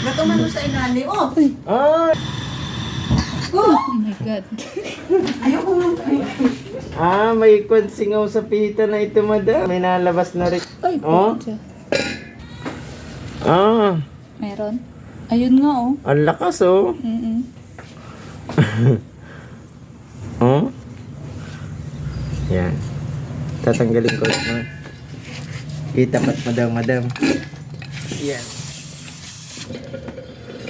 Natuman mo sa ilalim. Oh! Ah! Oh! Oh my God. Ayoko nga. May singaw sa pita na ito, madam. May nalabas na rin. Ay, Oh? putya. Meron? Ayun nga, oh. Ang lakas, oh. Oh? Yan. Tatanggalin ko na. Itapat mo daw, madam. Yan.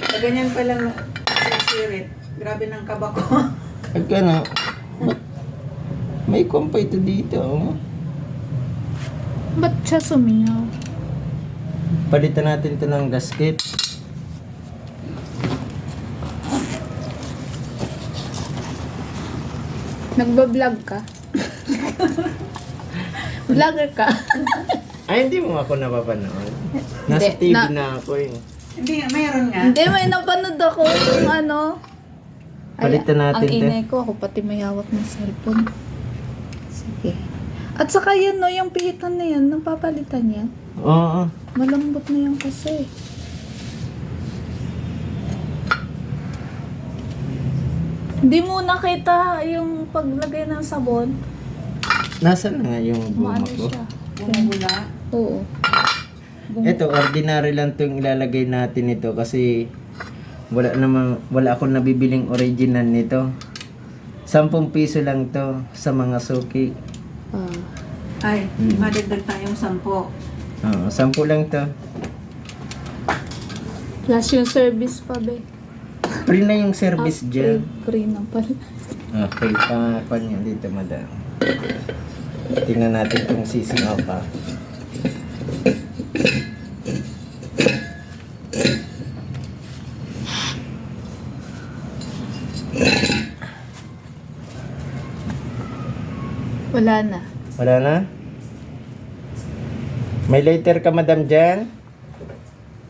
Pag ganyan pa lang sisirit. Grabe ng kaba ko. Pag ano, may kompa ito dito, oh. Ba't siya sumingaw? Palitan natin ito ng gasket. Nagbablog ka? Vlogger ka? Ay, hindi mo ako napapanood. Nasa Hindi, TV na ako, eh. Hindi nga, mayroon nga. Hindi, may napanood ako yung ano. Palitan natin Ang to. inay ko, ako pati may hawak ng cellphone. Sige. At saka yan, no, yung pihitan na yan, napapalitan yan. Oo. Malambot na yan kasi. Hindi mo nakita yung paglagay ng sabon. Nasaan na nga yung guma Maano ko? siya. Bumula. Oo. Ito, ordinary lang itong ilalagay natin ito kasi wala akong nabibiling original nito. 10 piso lang to sa mga suki. Ah. Ay, madagdag tayong 10. Oo, 10 lang to. Plus yung service pa, be. Free na yung service dyan. Free na pala. Okay, pa niya dito, madam. Tingnan natin kung sisingaw pa. Wala na. Wala na? May lighter ka, madam, dyan?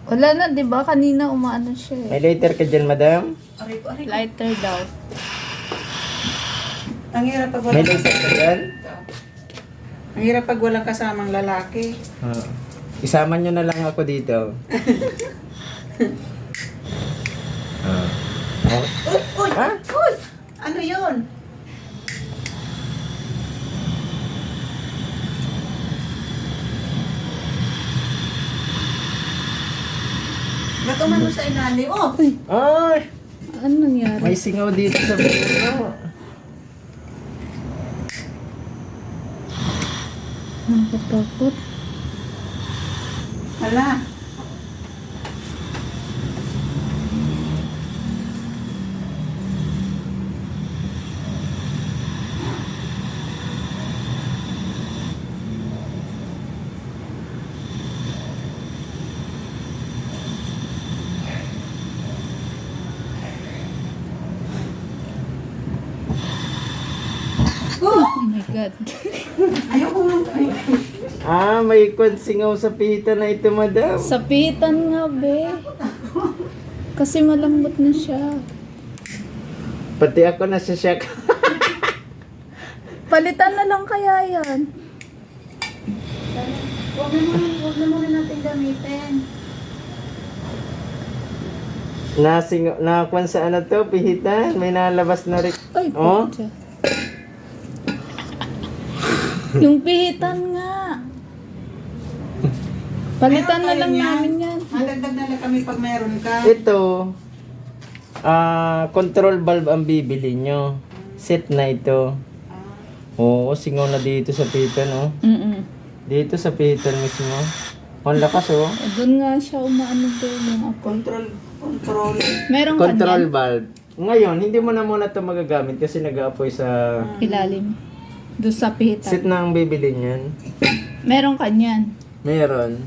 Wala na, di ba? Kanina umaano siya May eh. lighter ka dyan, madam? Aray ko. Lighter daw. Ang hirap pag May walang lighter ka dyan? Ang hirap pag walang kasamang lalaki. Isama nyo na lang ako dito. Uy! Uy! Ha? Uy! Ano yun? Natuman mo sa ilalim. Oh! Ay! Ano nangyari? May singaw dito sa buko. Nakakatakot. Hala! Oh! Oh my God. Ayoko nga. May singaw sa pita na ito, madam. Sapitan nga, be. Kasi malambot na siya. Pati ako nasa-shock. Palitan na lang kaya yan. Huwag na muna natin gamitin. Nakakuan sa ano to, pihitan. May nalabas na rin. Ay, Oh? putya. Yung pihitan nga. Palitan na lang namin yan. Madagdag na lang kami pag meron ka. Ito, control valve ang bibili nyo. Set na ito. Oo, singaw na dito sa pihitan, oh. Dito sa pihitan mismo. Ang lakas, oh. Doon nga siya umaano doon yung ako. Control. Meron ka Control niyan? valve. Ngayon, hindi mo na muna ito magagamit kasi nag-aapoy sa Ilalim. Doon sa pihitan. set na ang bibili niyan. Meron ka niyan. Meron.